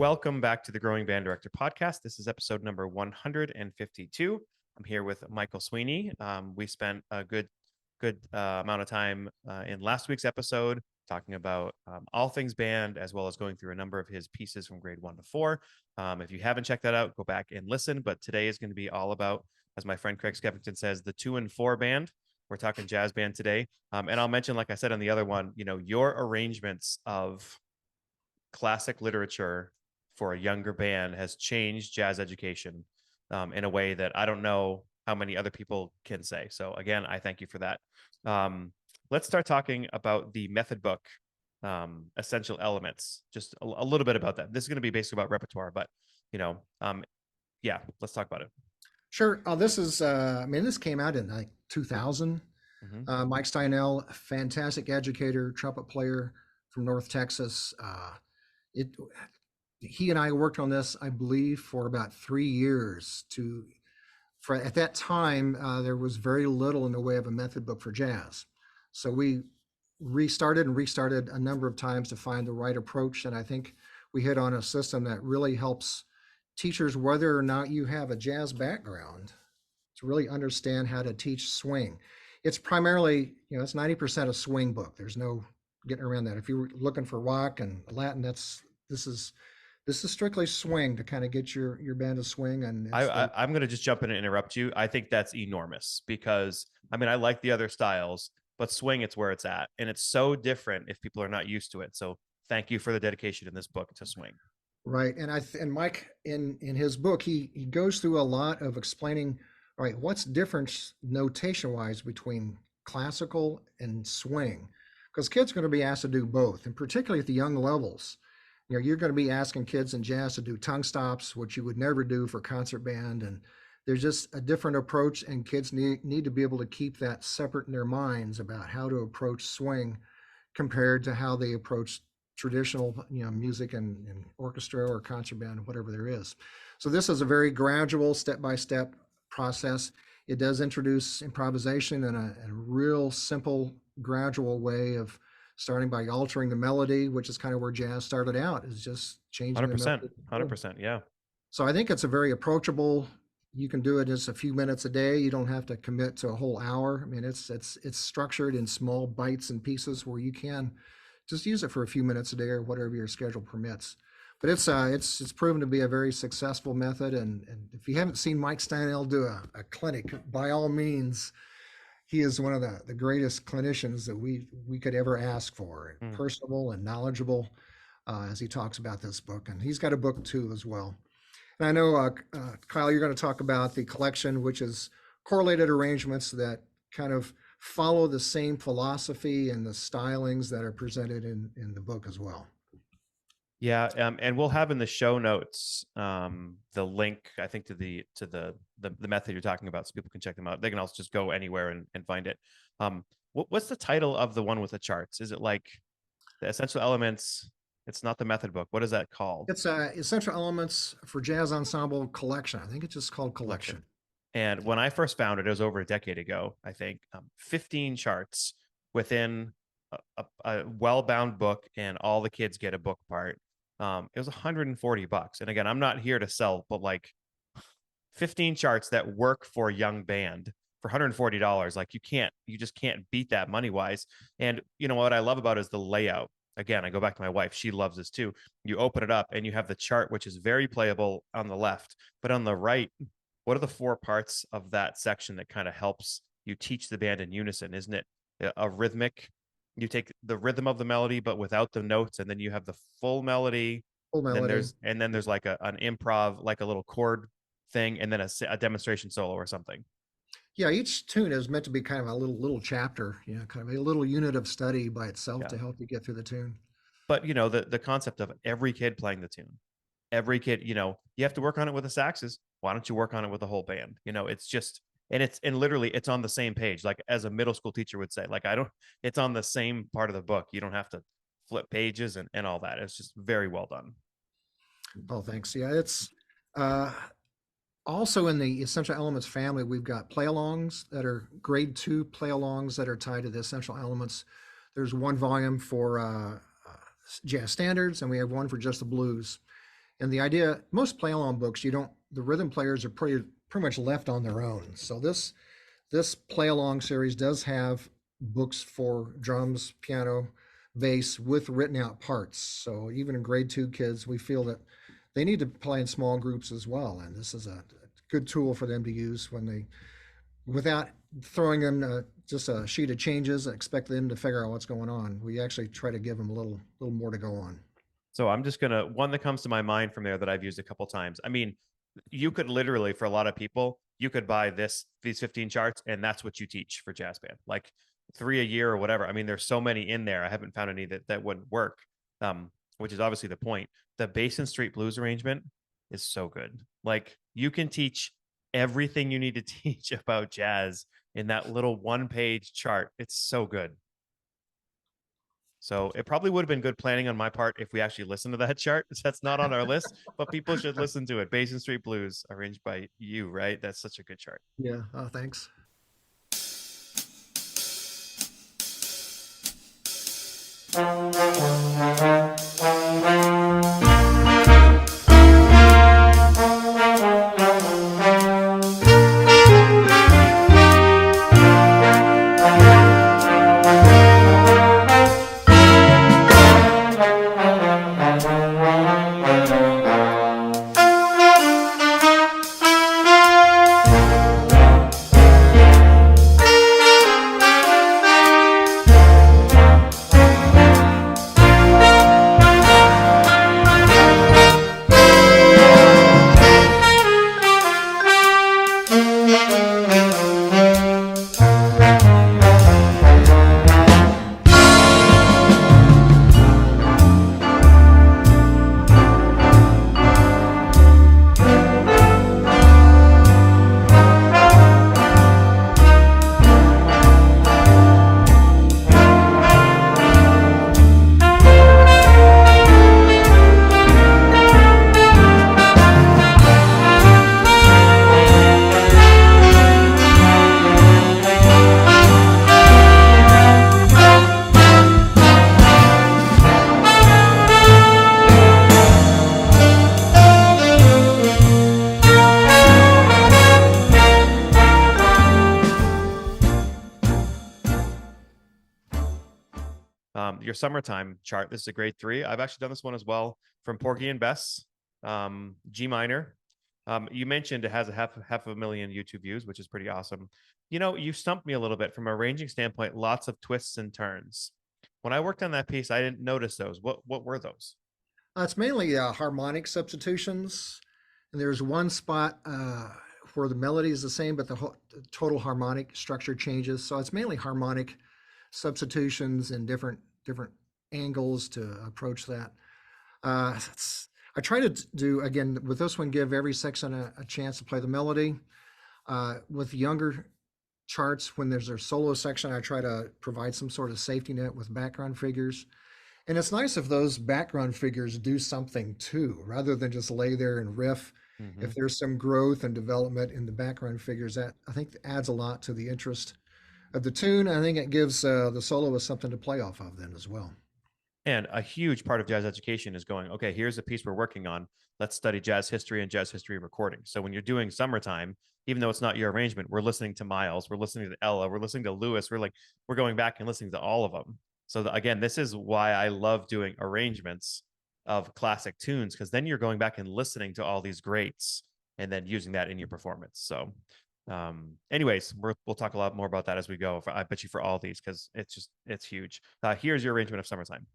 Welcome back to the Growing Band Director podcast. This is episode number 152. I'm here with Michael Sweeney. We spent a good amount of time in last week's episode talking about all things band, as well as going through a number of his pieces from grade 1 to 4. If you haven't checked that out, go back and listen. But today is going to be all about, as my friend Craig Skeffington says, the 2 and 4 band. We're talking jazz band today. And I'll mention, like I said on the other one, your arrangements of classic literature for a younger band has changed jazz education in a way that I don't know how many other people can say. So again, I thank you for that. Let's start talking about the method book, essential elements, just a little bit about that. This is going to be basically about repertoire, but yeah, let's talk about it. Sure. This came out in like 2000. Mike Steinell, fantastic educator, trumpet player from North Texas. He and I worked on this, I believe, for about 3 years. At that time, there was very little in the way of a method book for jazz. So we restarted a number of times to find the right approach. And I think we hit on a system that really helps teachers, whether or not you have a jazz background, to really understand how to teach swing. It's primarily, it's 90% a swing book. There's no getting around that. If you're looking for rock and Latin, this is strictly swing to kind of get your band to swing. And I'm going to just jump in and interrupt you. I think that's enormous because I like the other styles, but swing, it's where it's at. And it's so different if people are not used to it. So thank you for the dedication in this book to swing. Right. And Mike, in his book, he goes through a lot of explaining, all right, what's different notation wise between classical and swing, because kids are going to be asked to do both, and particularly at the young levels. You're going to be asking kids in jazz to do tongue stops, which you would never do for concert band. And there's just a different approach, and kids need to be able to keep that separate in their minds about how to approach swing compared to how they approach traditional, music and orchestra or concert band, whatever there is. So this is a very gradual, step-by-step process. It does introduce improvisation in a real simple, gradual way of starting by altering the melody, which is kind of where jazz started out, is just changing 100%, yeah. So I think it's a very approachable. You can do it just a few minutes a day. You don't have to commit to a whole hour. It's structured in small bites and pieces where you can just use it for a few minutes a day or whatever your schedule permits. But it's proven to be a very successful method. And if you haven't seen Mike Steinell do a clinic, by all means, he is one of the greatest clinicians that we could ever ask for, and personable and knowledgeable as he talks about this book. And he's got a book too as well. And I know, Kyle, you're going to talk about the collection, which is correlated arrangements that kind of follow the same philosophy and the stylings that are presented in the book as well. Yeah, and we'll have in the show notes the link, I think, to the method you're talking about, so people can check them out. They can also just go anywhere and find it. What's the title of the one with the charts? Is it like the Essential Elements? It's not the method book. What is that called? It's Essential Elements for Jazz Ensemble Collection. I think it's just called Collection. And when I first found it was over a decade ago, I think. 15 charts within a well-bound book, and all the kids get a book part. It was $140. And again, I'm not here to sell, but like 15 charts that work for a young band for $140, like you just can't beat that money wise. And what I love about it is the layout. Again, I go back to my wife. She loves this too. You open it up and you have the chart, which is very playable on the left, but on the right, what are the 4 parts of that section that kind of helps you teach the band in unison? Isn't it a rhythmic? You take the rhythm of the melody, but without the notes, and then you have the full melody. Then there's like an improv, like a little chord thing, and then a demonstration solo or something. Yeah, each tune is meant to be kind of a little chapter, kind of a little unit of study by itself to help you get through the tune. But the concept of every kid playing the tune, every kid, you have to work on it with the saxes. Why don't you work on it with the whole band? It's just. And literally it's on the same page, like as a middle school teacher would say, like, it's on the same part of the book. You don't have to flip pages and all that. It's just very well done. Oh, thanks. Yeah. It's also in the Essential Elements family, we've got play-alongs that are grade 2 play-alongs that are tied to the Essential Elements. There's one volume for jazz standards, and we have one for just the blues. And the idea, most play along books, the rhythm players are pretty much left on their own. So this play along series does have books for drums, piano, bass with written out parts. So even in grade 2 kids, we feel that they need to play in small groups as well. And this is a good tool for them to use without throwing them just a sheet of changes and expect them to figure out what's going on. We actually try to give them a little more to go on. So I'm just gonna, one that comes to my mind from there that I've used a couple times. I mean, you could literally, for a lot of people, you could buy these 15 charts and that's what you teach for jazz band, like 3 a year or whatever. I mean, there's so many in there. I haven't found any that wouldn't work, which is obviously the point. The Basin Street Blues arrangement is so good. Like, you can teach everything you need to teach about jazz in that little 1-page chart. It's so good. So it probably would have been good planning on my part if we actually listened to that chart. That's not on our list, but people should listen to it. Basin Street Blues, arranged by you, right? That's such a good chart. Yeah. Thanks. Your summertime chart. This is a grade 3. I've actually done this one as well from Porgy and Bess, G minor. You mentioned it has a half a million YouTube views, which is pretty awesome. You know, you stumped me a little bit from a arranging standpoint. Lots of twists and turns. When I worked on that piece, I didn't notice those. What were those? It's mainly harmonic substitutions, and there's one spot where the melody is the same, but the total harmonic structure changes. So it's mainly harmonic substitutions and different angles to approach that. I try to do, again, with this one, give every section a chance to play the melody. With younger charts, when there's a solo section, I try to provide some sort of safety net with background figures. And it's nice if those background figures do something too, rather than just lay there and riff. Mm-hmm. If there's some growth and development in the background figures, that I think adds a lot to the interest of the tune. I think it gives the soloist something to play off of then as well. And a huge part of jazz education is going, okay, here's a piece we're working on. Let's study jazz history and jazz history recording. So when you're doing summertime, even though it's not your arrangement, we're listening to Miles, we're listening to Ella, we're listening to Lewis. We're going back and listening to all of them. So again, this is why I love doing arrangements of classic tunes, because then you're going back and listening to all these greats and then using that in your performance. So anyways, we'll talk a lot more about that as we go. I bet you for all these, because it's huge. Here's your arrangement of Summertime.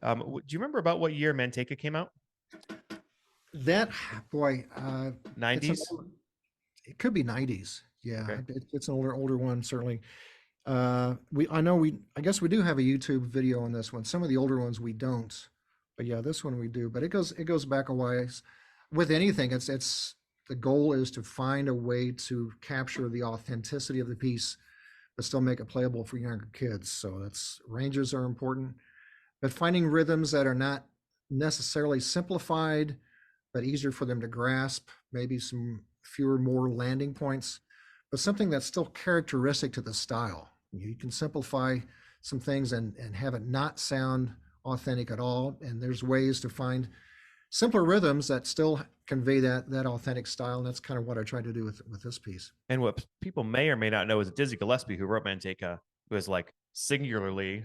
Do you remember about what year Manteca came out? That boy, it's an 90s. old, it could be 90s. Yeah, Okay. it's an older one certainly. I guess we do have a YouTube video on this one. Some of the older ones we don't, but yeah, this one we do. But it goes back a ways. With anything, it's the goal is to find a way to capture the authenticity of the piece, but still make it playable for younger kids. So that's ranges are important, but finding rhythms that are not necessarily simplified, but easier for them to grasp. Maybe some fewer, more landing points, but something that's still characteristic to the style. You can simplify some things and have it not sound authentic at all. And there's ways to find simpler rhythms that still convey that authentic style. And that's kind of what I tried to do with this piece. And what people may or may not know is Dizzy Gillespie, who wrote Manteca, was like singularly,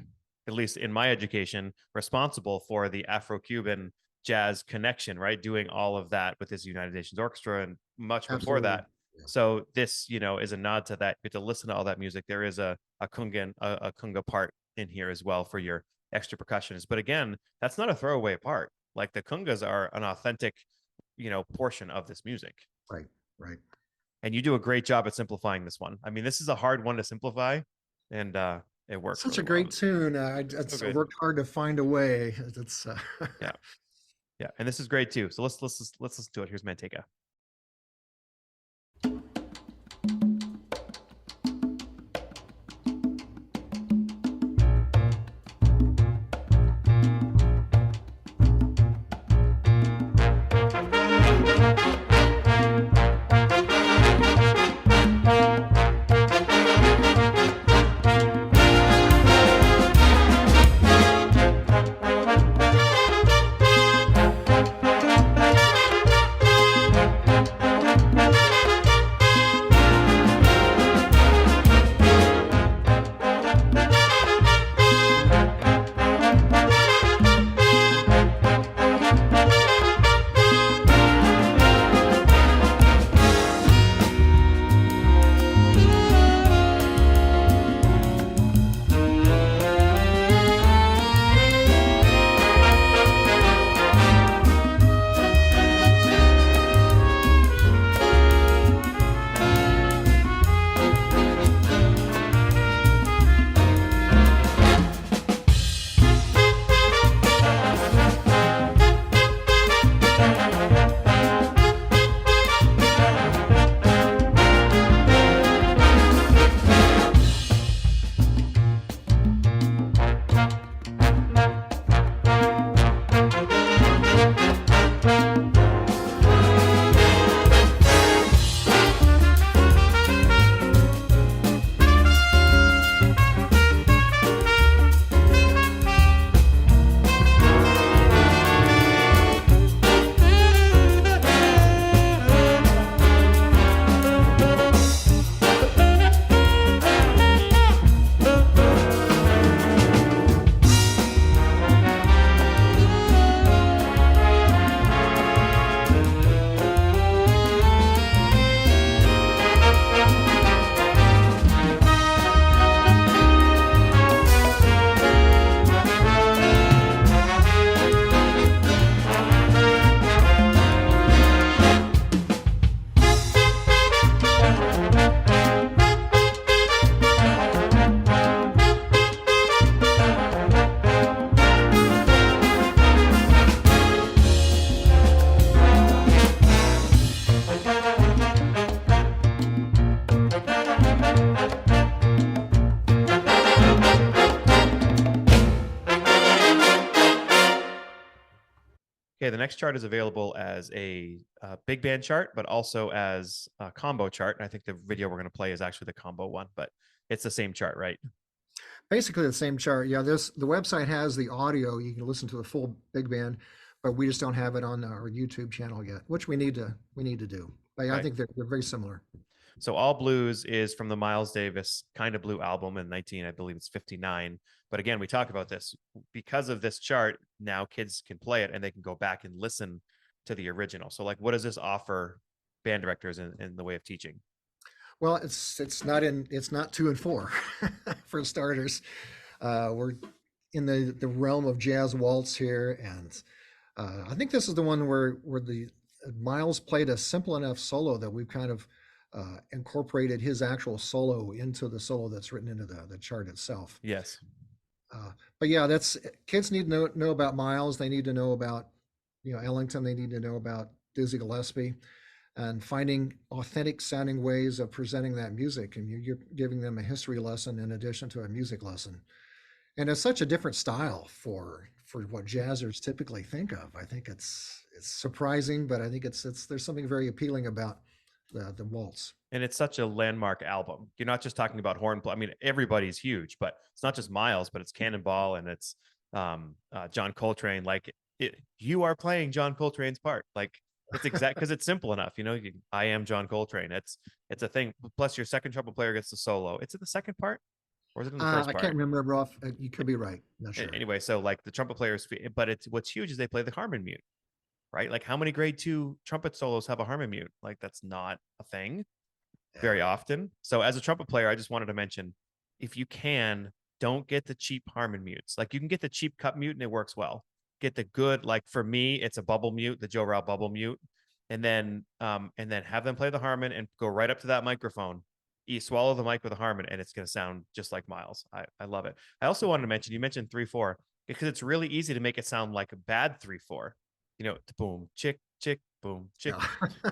at least in my education, responsible for the Afro-Cuban jazz connection, right? Doing all of that with his United Nations Orchestra and much before Absolutely. that. So this, is a nod to that. You get to listen to all that music. There is a kunga a kunga part in here as well for your extra percussionists. But again, that's not a throwaway part. Like the kungas are an authentic, portion of this music. Right, right. And you do a great job at simplifying this one. I mean, this is a hard one to simplify, and it works Such a really well. great tune. So I good. worked hard to find a way. It's Yeah, yeah, and this is great too. So let's listen to it. Here's Manteca. Okay, the next chart is available as a big band chart, but also as a combo chart. And I think the video we're going to play is actually the combo one, but it's the same chart, right? basically the same chart. Yeah, the website has the audio. You can listen to the full big band, but we just don't have it on our YouTube channel yet, which we need to do. But yeah, I Right. think they're very similar. So All Blues is from the Miles Davis Kind of Blue album in I believe it's 59. But again, we talk about this because of this chart. Now kids can play it and they can go back and listen to the original. So like, what does this offer band directors in the way of teaching? Well, it's not 2 and 4 for starters. We're in the realm of jazz waltz here, and I think this is the one where the Miles played a simple enough solo that we've kind of incorporated his actual solo into the solo that's written into the chart itself. Yes. But yeah, that's kids need to know about Miles. They need to know about Ellington. They need to know about Dizzy Gillespie, and finding authentic sounding ways of presenting that music. And you're giving them a history lesson in addition to a music lesson. And it's such a different style for what jazzers typically think of. I think it's surprising, but I think it's there's something very appealing about the waltz. And it's such a landmark album. You're not just talking about horn play. I mean, everybody's huge, but it's not just Miles, but it's Cannonball and it's John Coltrane. Like you are playing John Coltrane's part. Like it's exact because it's simple enough. I am John Coltrane. It's a thing. Plus, your second trumpet player gets the solo. It's in the second part, or is it in the first part? I can't remember off. You could be right. Not sure. Anyway, so like the trumpet players, but what's huge is they play the harmon mute, right? Like how many grade 2 trumpet solos have a harmon mute? Like that's not a thing very often. So as a trumpet player, I just wanted to mention, if you can, don't get the cheap harmon mutes. Like you can get the cheap cup mute and it works well. Get the good, like for me, it's a bubble mute, the Joe Rao bubble mute, and then have them play the harmon and go right up to that microphone. You swallow the mic with a harmon and it's going to sound just like Miles. I love it. I also wanted to mention, you mentioned 3/4 because it's really easy to make it sound like a bad 3/4. Boom, chick, chick, boom, chick.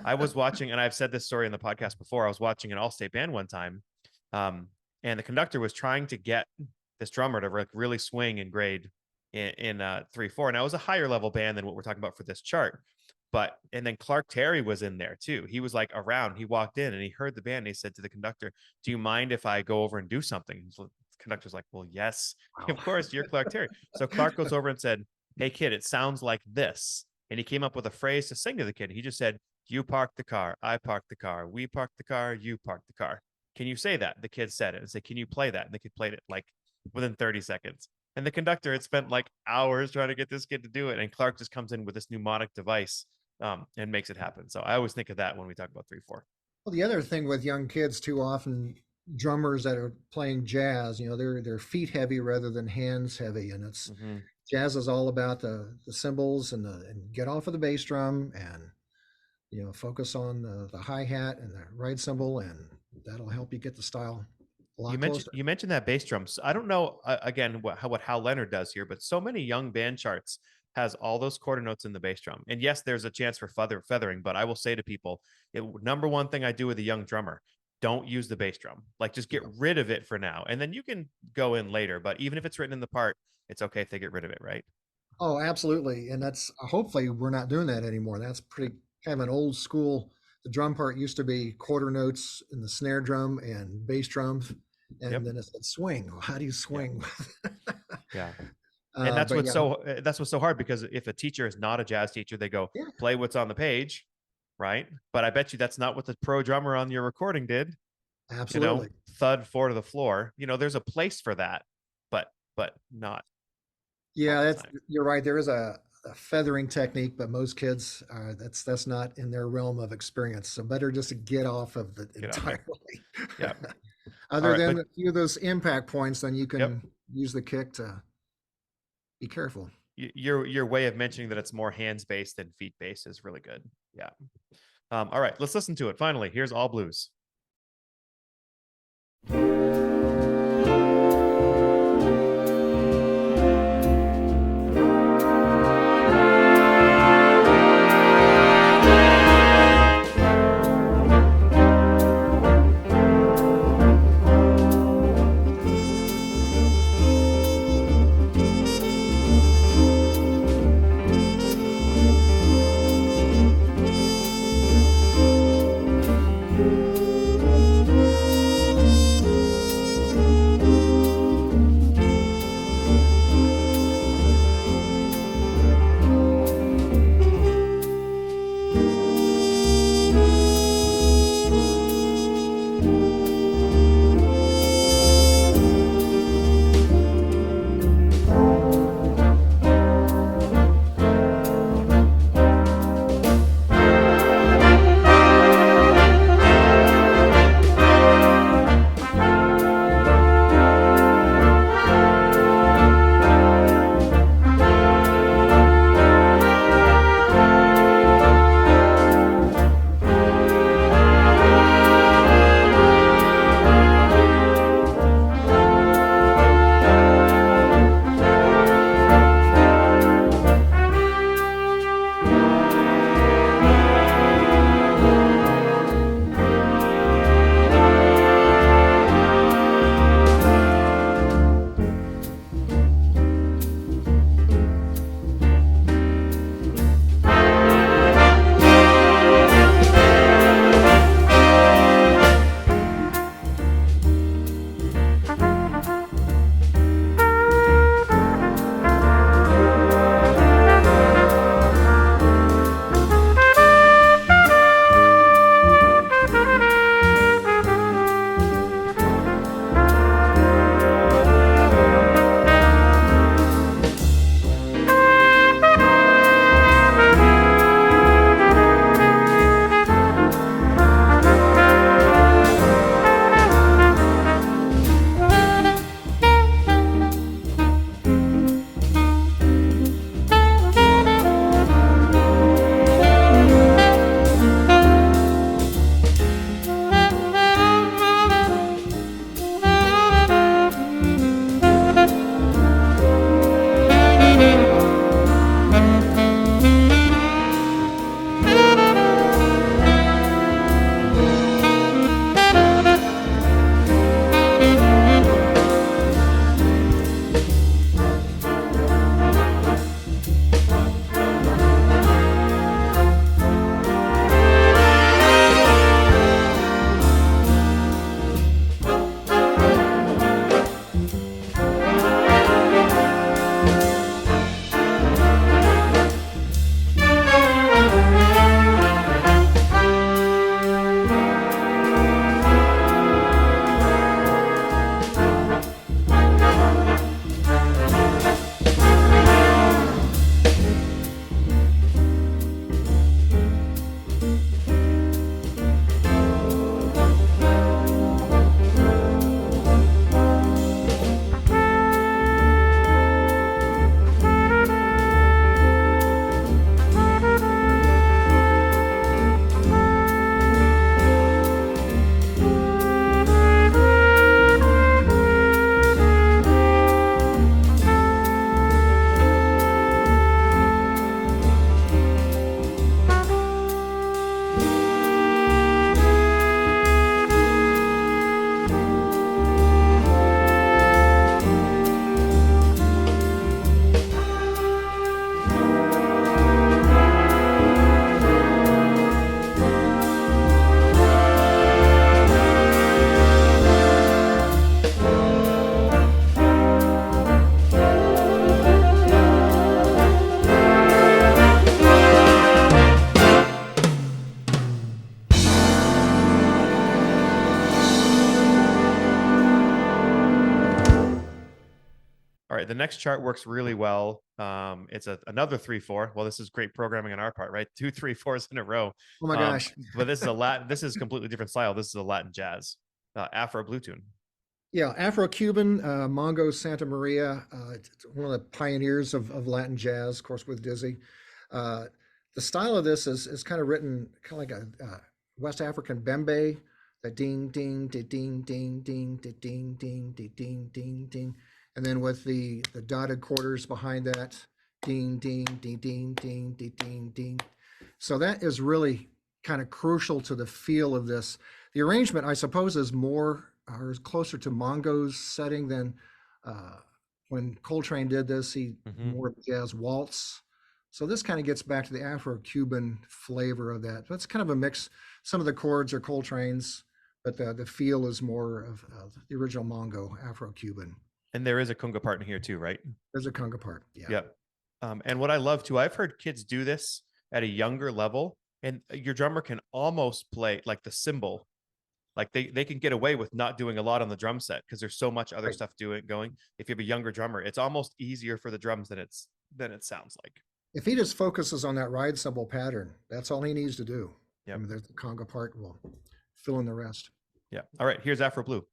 I was watching, and I've said this story in the podcast before. I was watching an all-state band one time, and the conductor was trying to get this drummer to really swing and grade in 3/4. Now it was a higher level band than what we're talking about for this chart. And then Clark Terry was in there too. He was like around. He walked in and he heard the band. And he said to the conductor, "Do you mind if I go over and do something?" The conductor's like, "Well, yes, of course. You're Clark Terry." So Clark goes over and said, "Hey kid, it sounds like this." And he came up with a phrase to sing to the kid. He just said, "You parked the car. I parked the car. We parked the car. You parked the car. Can you say that?" The kid said it and said, "Can you play that?" And the kid played it like within 30 seconds. And the conductor had spent like hours trying to get this kid to do it. And Clark just comes in with this mnemonic device and makes it happen. So I always think of that when we talk about 3/4. Well, the other thing with young kids too often, drummers that are playing jazz, they're feet heavy rather than hands heavy. And it's jazz is all about the cymbals and get off of the bass drum and focus on the hi-hat and the ride cymbal, and that'll help you get the style a lot closer. You mentioned that bass drum. So I don't know again what Hal Leonard does here, but so many young band charts has all those quarter notes in the bass drum. And yes, there's a chance for feathering, but I will say to people, number one thing I do with a young drummer, don't use the bass drum. Like just get rid of it for now. And then you can go in later, but even if it's written in the part, it's okay if they get rid of it, right? Oh, absolutely. And that's hopefully we're not doing that anymore. That's pretty kind of an old school. The drum part used to be quarter notes in the snare drum and bass drums. And then it said swing. Well, how do you swing? Yeah. And that's what's so hard, because if a teacher is not a jazz teacher, they go play what's on the page, right? But I bet you that's not what the pro drummer on your recording did. Absolutely. Thud 4 to the floor. There's a place for that, but not. Yeah, you're right. There is a feathering technique, but most kids that's not in their realm of experience. So better just to get off of it entirely. Yeah. Other than a few of those impact points, then you can use the kick to be careful. Your way of mentioning that it's more hands based than feet based is really good. Yeah. All right, let's listen to it. Finally, here's All Blues. right, the next chart works really well. It's another 3/4. Well, this is great programming on our part, right? 2 3/4s in a row. Oh my gosh. But this is a Latin. This is completely different style. This is a Latin jazz, Afro blue tune. Yeah, Afro-Cuban, Mongo Santa Maria, it's one of the pioneers of Latin jazz, of course, with Dizzy. Uh, the style of this is kind of written kind of like a West African bembe, that ding, ding, ding, ding, ding, ding, ding, ding, ding, ding, ding, and then with the dotted quarters behind that, ding, ding, ding, ding, ding, ding, ding, ding. So that is really kind of crucial to the feel of this. The arrangement, I suppose, is more or is closer to Mongo's setting than when Coltrane did this. He more jazz waltz. So this kind of gets back to the Afro-Cuban flavor of that. That's kind of a mix. Some of the chords are Coltrane's, but the feel is more of the original Mongo Afro-Cuban. And there is a conga part in here too, right? There's a conga part. Yeah. Yep. And what I love too, I've heard kids do this at a younger level, and your drummer can almost play like the cymbal. Like they can get away with not doing a lot on the drum set because there's so much other stuff going. If you have a younger drummer, it's almost easier for the drums than it sounds like. If he just focuses on that ride cymbal pattern, that's all he needs to do. Yeah. I mean, the conga part will fill in the rest. Yeah. All right. Here's Afro Blue.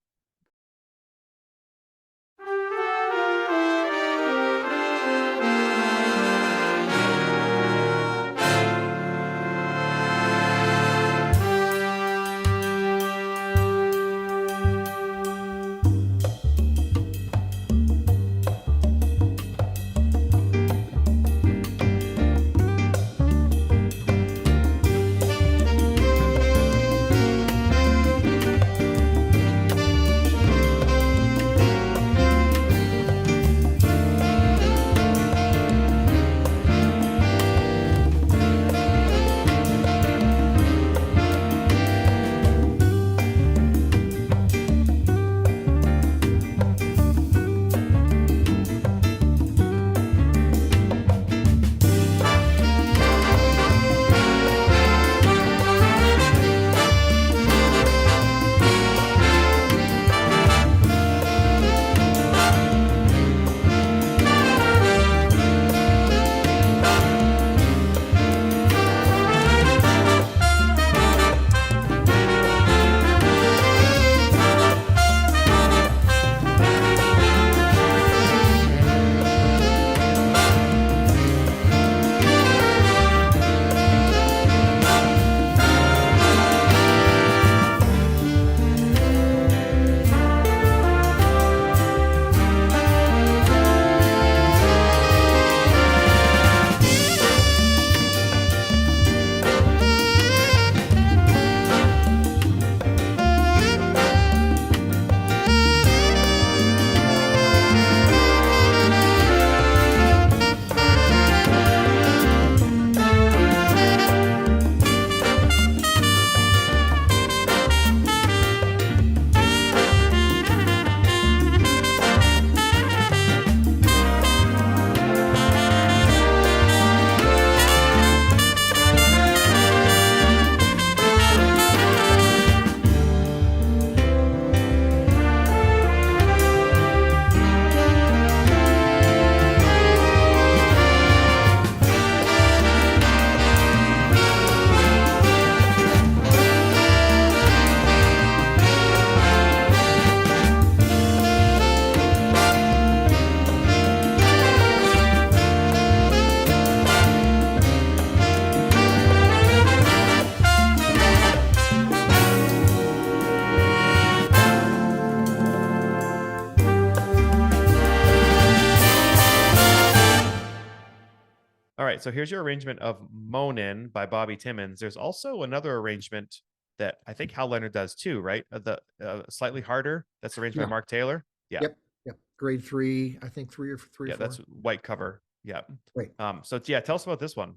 All right, so here's your arrangement of Moanin' by Bobby Timmons. There's also another arrangement that I think Hal Leonard does too, right? The slightly harder. That's arranged by Mark Taylor. Yeah. Yep. Grade 3, I think 3 or 3. Yeah, 4. that's white cover. Yeah. Right. So yeah, tell us about this one.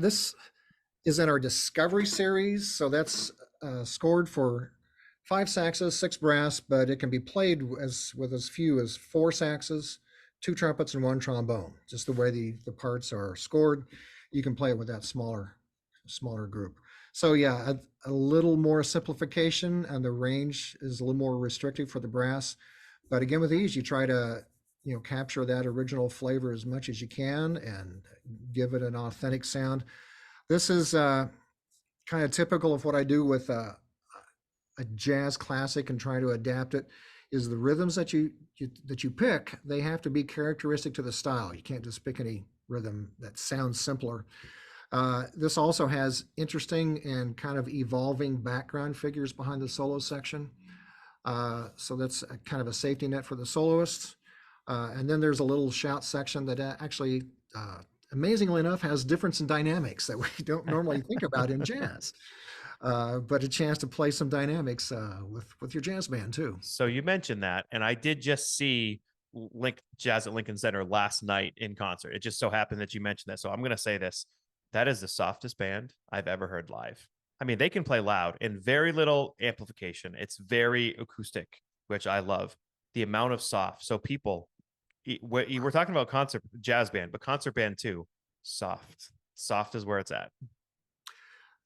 This is in our Discovery series, so that's scored for 5 saxes, 6 brass, but it can be played with as few as 4 saxes, 2 trumpets, and 1 trombone. Just the way the parts are scored, you can play it with that smaller group. So yeah, a little more simplification, and the range is a little more restrictive for the brass. But again, with these, you try to capture that original flavor as much as you can and give it an authentic sound. This is kind of typical of what I do with a jazz classic and try to adapt it. Is the rhythms that you pick, they have to be characteristic to the style. You can't just pick any rhythm that sounds simpler. This also has interesting and kind of evolving background figures behind the solo section. So that's kind of a safety net for the soloists. And then there's a little shout section that actually, amazingly enough, has difference in dynamics that we don't normally think about in jazz. But a chance to play some dynamics with your jazz band too. So you mentioned that, and I did just see Jazz at Lincoln Center last night in concert. It just so happened that you mentioned that. So I'm going to say this. That is the softest band I've ever heard live. I mean, they can play loud and very little amplification. It's very acoustic, which I love. The amount of soft. So people, we're talking about concert jazz band, but concert band too, soft. Soft is where it's at.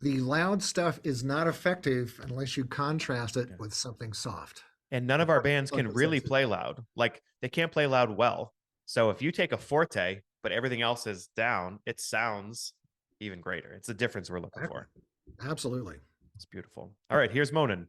The loud stuff is not effective unless you contrast it with something soft. And none of our bands can really play loud. Like, they can't play loud well. So if you take a forte, but everything else is down, it sounds even greater. It's the difference we're looking for. Absolutely. It's beautiful. All right, here's Monin.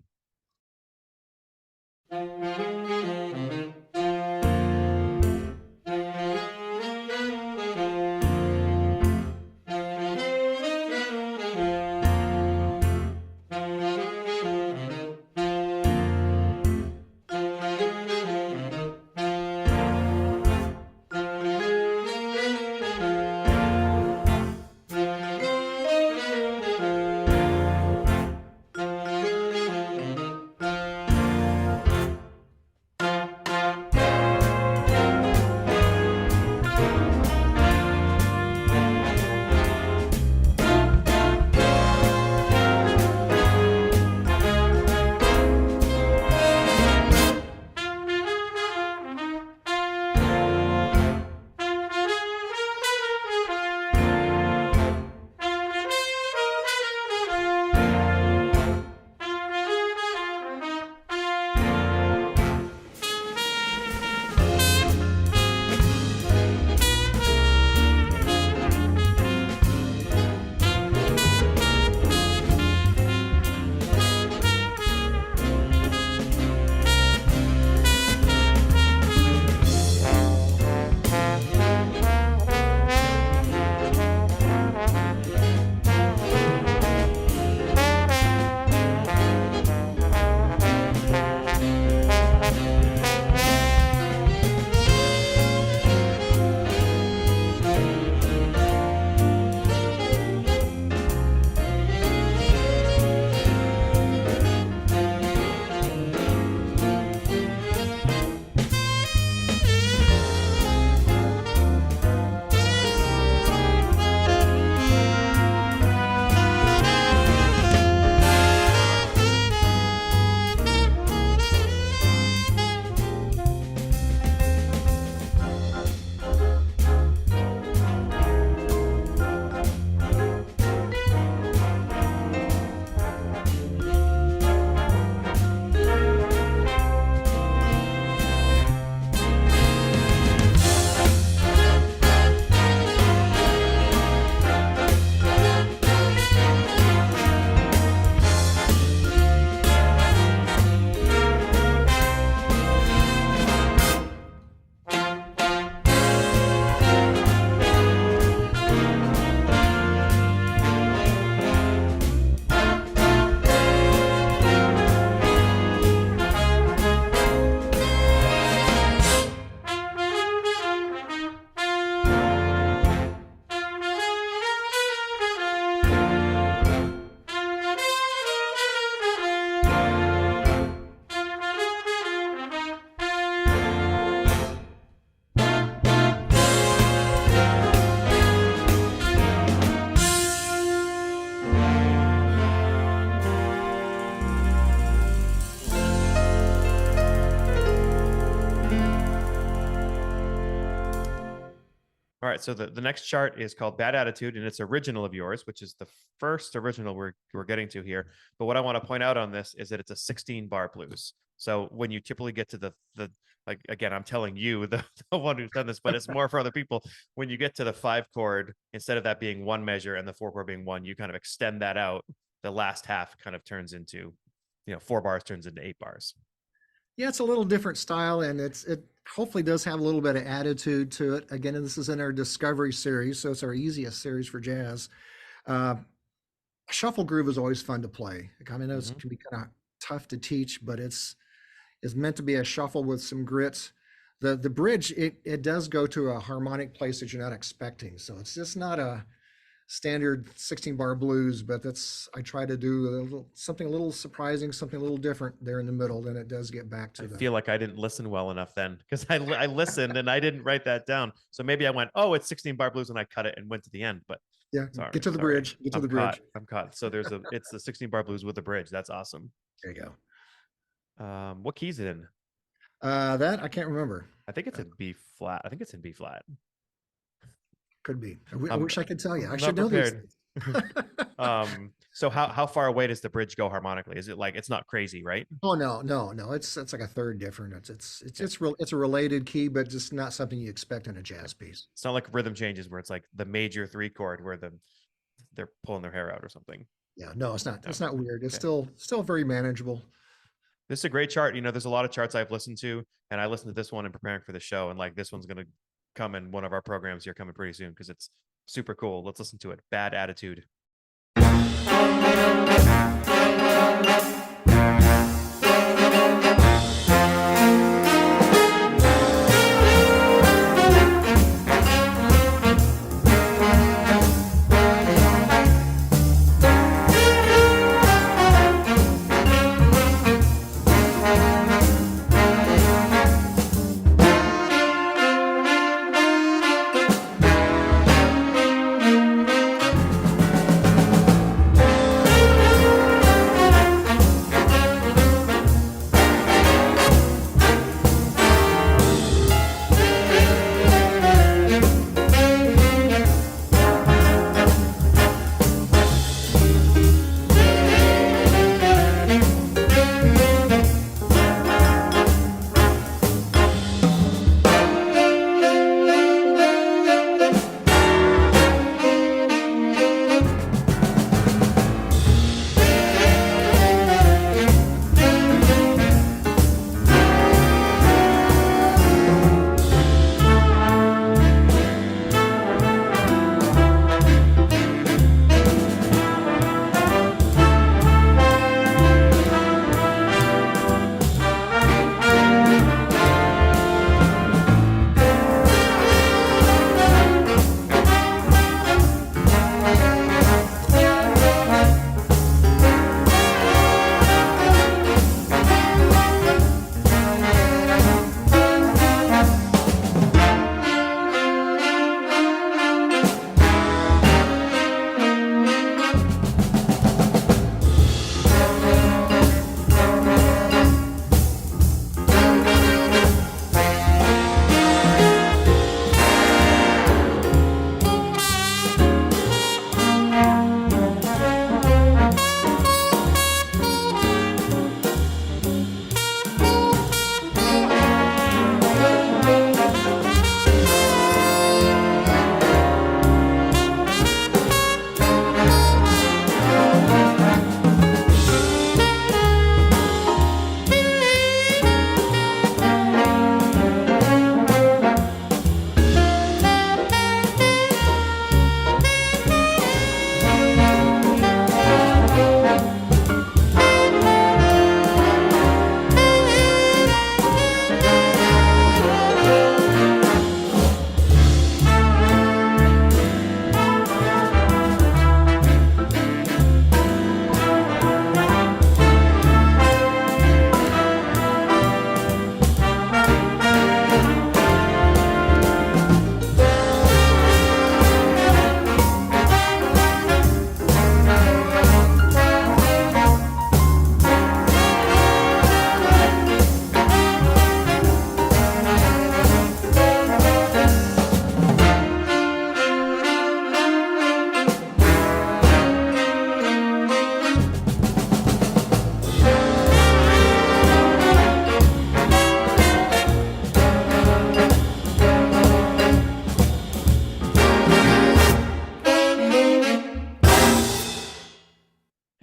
right. So the next chart is called Bad Attitude, and it's original of yours, which is the first original we're getting to here. But what I want to point out on this is that it's a 16 bar blues. So when you typically get to the like, again, I'm telling you, the one who's done this, but it's more for other people. When you get to the 5 chord, instead of that being one measure and the 4 chord being one, you kind of extend that out. The last half kind of turns into, 4 bars turns into 8 bars. Yeah, it's a little different style, and it hopefully does have a little bit of attitude to it. Again, this is in our Discovery series, so it's our easiest series for jazz. Shuffle groove is always fun to play. I mean, it can be kind of tough to teach, but it's meant to be a shuffle with some grit. The bridge, it does go to a harmonic place that you're not expecting, so it's just not a standard 16 bar blues, but I try to do something a little surprising, something a little different there in the middle. Then it does get back to I feel like I didn't listen well enough then, because I listened and I didn't write that down. So maybe I went, oh, it's 16 bar blues, and I cut it and went to the end. But yeah, get to the bridge. Get to the bridge. I'm caught. So it's the 16 bar blues with a bridge. That's awesome. There you go. What key is it in? That I can't remember. I think it's in B flat. I think it's in B flat. Could be. I wish I could tell you. I should know prepared. These. So how far away does the bridge go harmonically? Is it like, it's not crazy, right? Oh no. It's like a third different. It's a related key, but just not something you expect in a jazz piece. It's not like rhythm changes where it's like the major 3 chord where they're pulling their hair out or something. Yeah, no, it's not. No. It's not weird. It's still very manageable. This is a great chart. There's a lot of charts I've listened to, and I listened to this one in preparing for the show, and like this one's gonna come in one of our programs here coming pretty soon because it's super cool. Let's listen to it. Bad Attitude.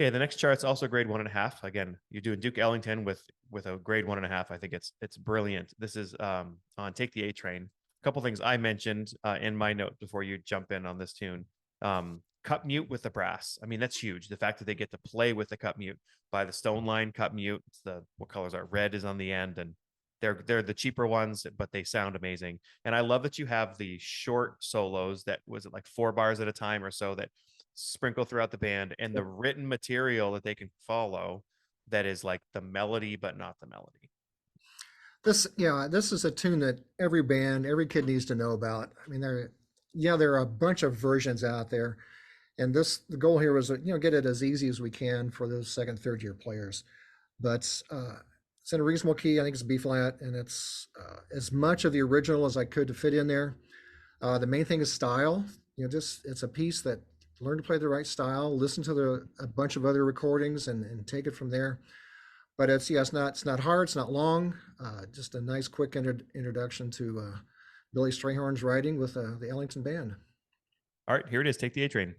Okay, the next chart's also grade 1.5. Again, you're doing Duke Ellington with a grade 1.5. I think it's brilliant. This is on Take the A Train. A couple things I mentioned in my note before you jump in on this tune. Cut mute with the brass. I mean, that's huge. The fact that they get to play with the cut mute by the Stone Line cut mute. It's what colors are red is on the end, and they're the cheaper ones, but they sound amazing. And I love that you have the short solos that was it like 4 bars at a time or so that sprinkle throughout the band, and the written material that they can follow that is like the melody but not the melody. This is a tune that every band, every kid needs to know about. I mean, there are a bunch of versions out there, and the goal here was get it as easy as we can for those second, third year players. But it's in a reasonable key. I think it's B flat, and it's as much of the original as I could to fit in there. The main thing is style. Just it's a piece that learn to play the right style, listen to a bunch of other recordings, and take it from there. But it's not hard, it's not long. Just a nice quick introduction to Billy Strayhorn's writing with the Ellington Band. All right, here it is. Take the A Train.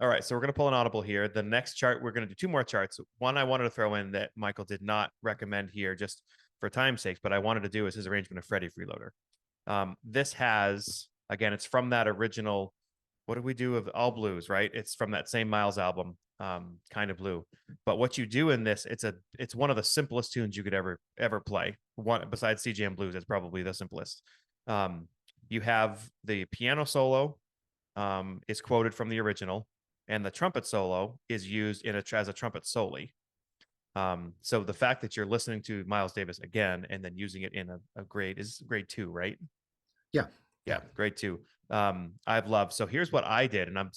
All right, so we're going to pull an audible here. The next chart, we're going to do 2 more charts. One I wanted to throw in that Michael did not recommend here just for time's sake, but I wanted to do is his arrangement of Freddie Freeloader. This has, again, it's from that original, what did we do of All Blues, right? It's from that same Miles album, Kind of Blue. But what you do in this, it's one of the simplest tunes you could ever play. One besides CJM Blues, it's probably the simplest. You have the piano solo is quoted from the original, and the trumpet solo is used as a trumpet soli. So the fact that you're listening to Miles Davis again and then using it in a grade is grade 2, right? Yeah, grade 2. I've loved. So here's what I did, and I'm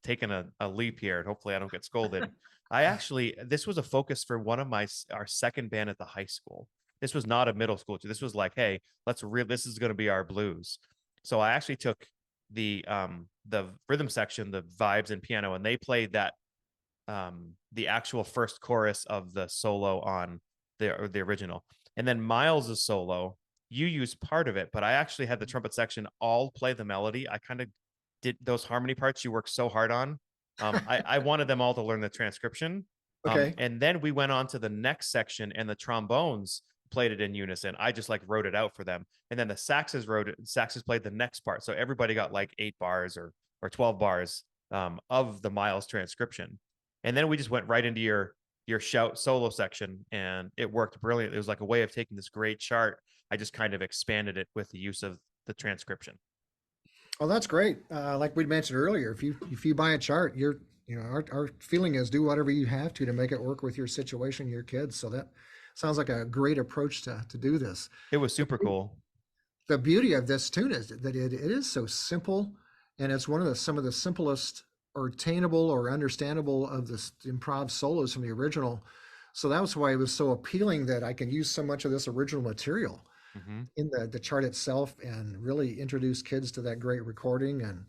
taking a leap here, and hopefully I don't get scolded. I actually, this was a focus for one of our second band at the high school. This was not a middle school. This was like, hey, this is going to be our blues. So I actually took the rhythm section, the vibes and piano, and they played the actual first chorus of the solo on the original. And then Miles's solo, you used part of it, but I actually had the trumpet section all play the melody. I kind of did those harmony parts you worked so hard on. I wanted them all to learn the transcription. Okay. And then we went on to the next section, and the trombones played it in unison. I just like wrote it out for them. And then the saxes played the next part. So everybody got like 8 bars or 12 bars of the Miles transcription. And then we just went right into your shout solo section, and it worked brilliant. It was like a way of taking this great chart. I just kind of expanded it with the use of the transcription. Oh, that's great. Like we mentioned earlier, if you buy a chart, our feeling is do whatever you have to make it work with your situation, your kids. So that sounds like a great approach to do this. It was super cool. The beauty of this tune is that it is so simple, and it's one of some of the simplest or attainable or understandable of the improv solos from the original. So that was why it was so appealing that I can use so much of this original material in the chart itself and really introduce kids to that great recording and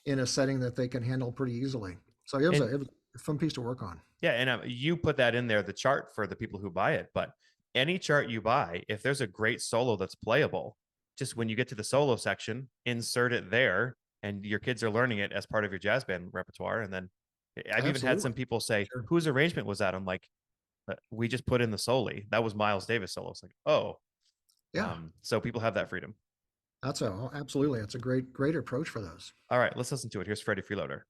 in a setting that they can handle pretty easily. So it was a fun piece to work on. Yeah, and you put that in there, the chart for the people who buy it. But any chart you buy, if there's a great solo that's playable, just when you get to the solo section, insert it there, and your kids are learning it as part of your jazz band repertoire. And then I've even had some people say, Sure. whose arrangement was that? I'm like, we just put in the soli. That was Miles Davis solo. It's like, oh, yeah. So people have that freedom. Absolutely. It's a great approach for those. All right, let's listen to it. Here's Freddie Freeloader.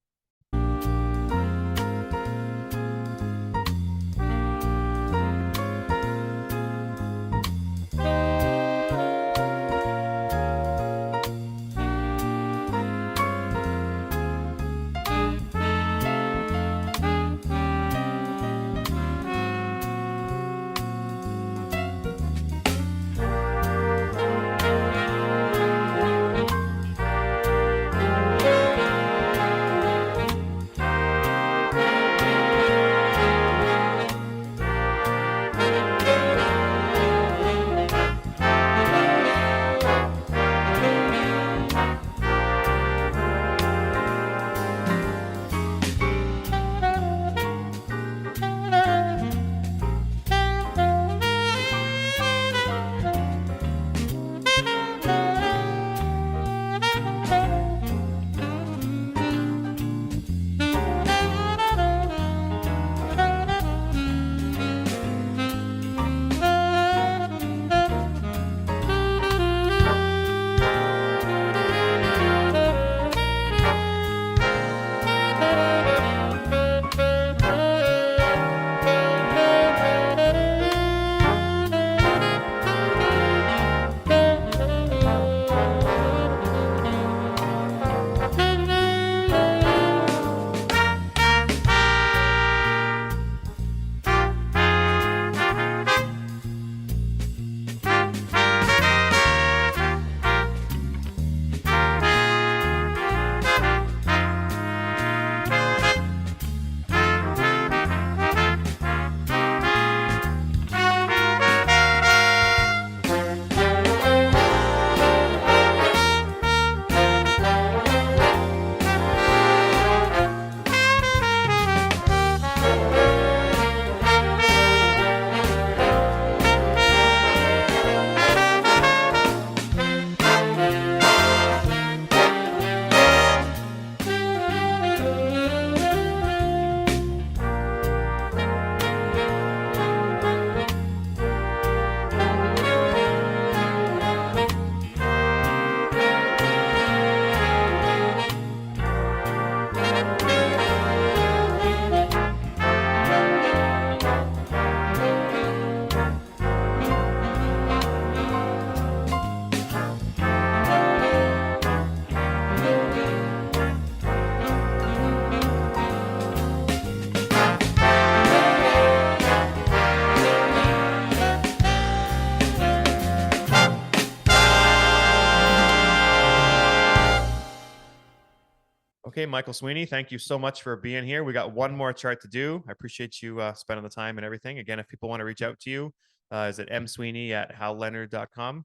Okay, Michael Sweeney, thank you so much for being here. We got one more chart to do. I appreciate you spending the time and everything. Again, if people want to reach out to you, is it msweeney@halleonard.com?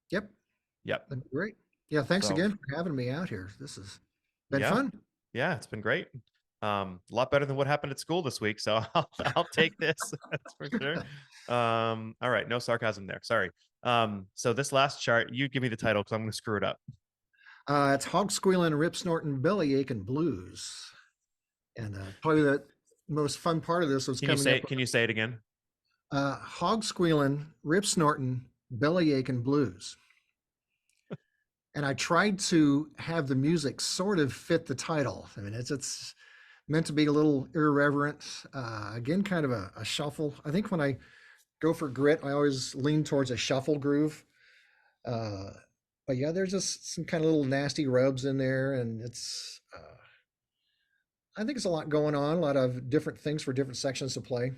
Yep. Yep. That'd be great. Yeah. Thanks So, again for having me out here. This has been yeah, fun. yeah, it's been great. A lot better than what happened at school this week. So I'll take this. That's for sure. All right. No sarcasm there. Sorry. So this last chart, you give me the title because I'm going to screw it up. It's Hog Squealing, Rip Snorting, Belly Aching Blues. And probably the most fun part of this was Can you coming say, up. can you say it again? Hog Squealing, Rip Snorting, Belly Aching Blues. And I tried to have the music sort of fit the title. I mean, it's meant to be a little irreverent. Again, kind of a shuffle. I think when I go for grit, I always lean towards a shuffle groove. But yeah, there's just some kind of little nasty rubs in there, and it's. I think it's a lot going on, a lot of different things for different sections to play.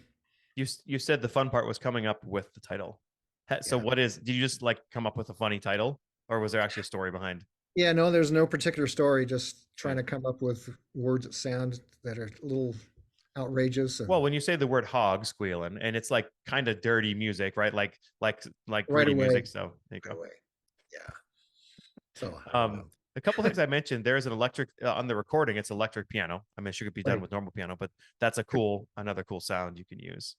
You said the fun part was coming up with the title. So Yeah. did you just like come up with a funny title, or was there actually a story behind? Yeah, no, there's no particular story. Just trying Yeah. to come up with words that sound that are a little outrageous. And Well, when you say the word hog squealing, and it's like kind of dirty music, right? Like right gritty away, music. So there you right go. away. Yeah. So I don't know. A couple things I mentioned. There's an electric on the recording. It's electric piano. I mean, it should be done Right. with normal piano, but that's another cool sound you can use.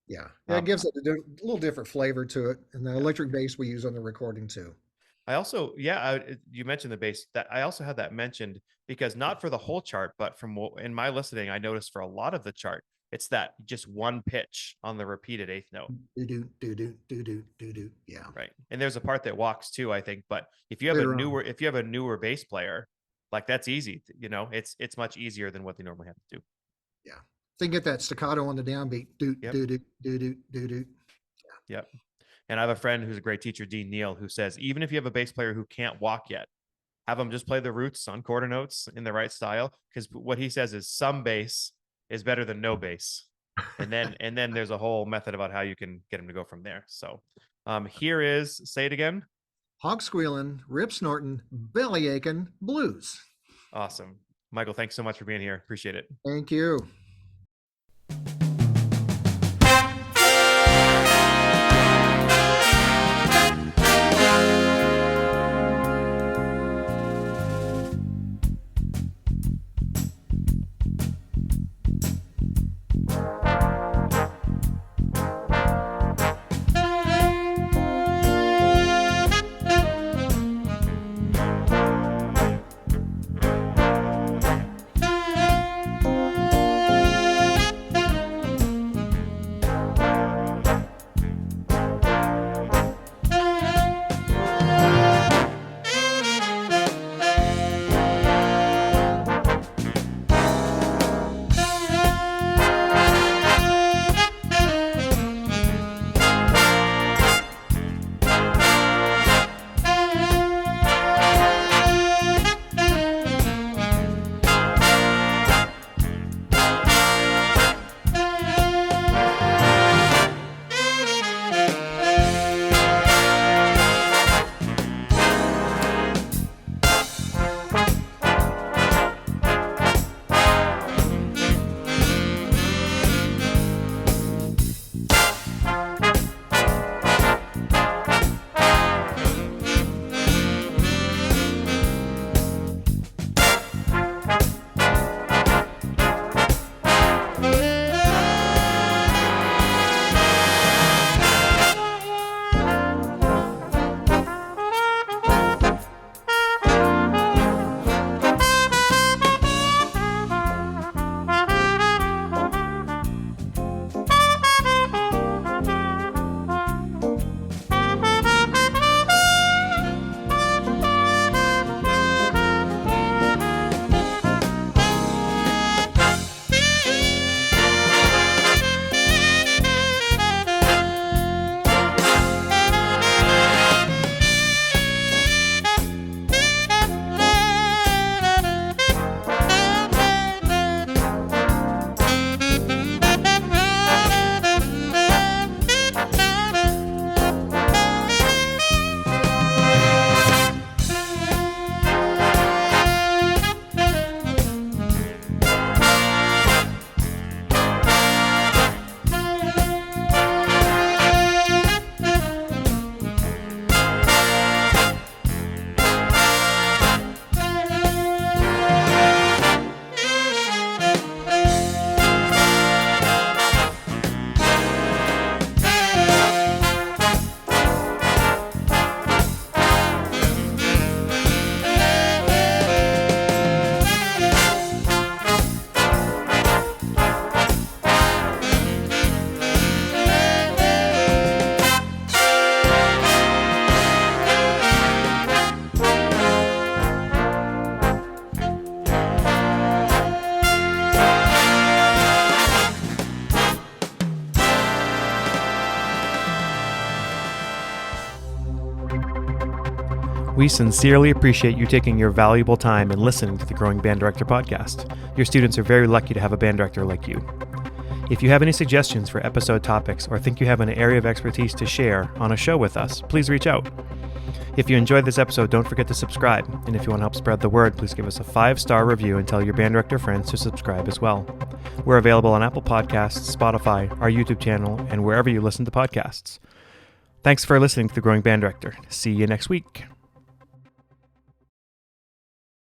Yeah. Yeah, it gives it a little different flavor to it. And the Yeah. electric bass we use on the recording too. I also, you mentioned the bass. That I also had that mentioned because not for the whole chart, but in my listening, I noticed for a lot of the chart, it's that just one pitch on the repeated eighth note. Do do do do do do do do. Yeah. Right. And there's a part that walks too, I think. But if you have a newer bass player, like that's easy. It's much easier than what they normally have to do. Yeah. They can get that staccato on the downbeat. Do Yep. do do do do do do. Yep. And I have a friend who's a great teacher, Dean Neal, who says even if you have a bass player who can't walk yet, have them just play the roots on quarter notes in the right style. Because what he says is some bass is better than no bass. And then there's a whole method about how you can get him to go from there. So here is, say it again. Hog Squealing, Rip Snorting, Belly Aching Blues. Awesome. Michael, thanks so much for being here. Appreciate it. Thank you. We sincerely appreciate you taking your valuable time and listening to the Growing Band Director podcast. Your students are very lucky to have a band director like you. If you have any suggestions for episode topics or think you have an area of expertise to share on a show with us, please reach out. If you enjoyed this episode, don't forget to subscribe. And if you want to help spread the word, please give us a 5-star review and tell your band director friends to subscribe as well. We're available on Apple Podcasts, Spotify, our YouTube channel, and wherever you listen to podcasts. Thanks for listening to The Growing Band Director. See you next week.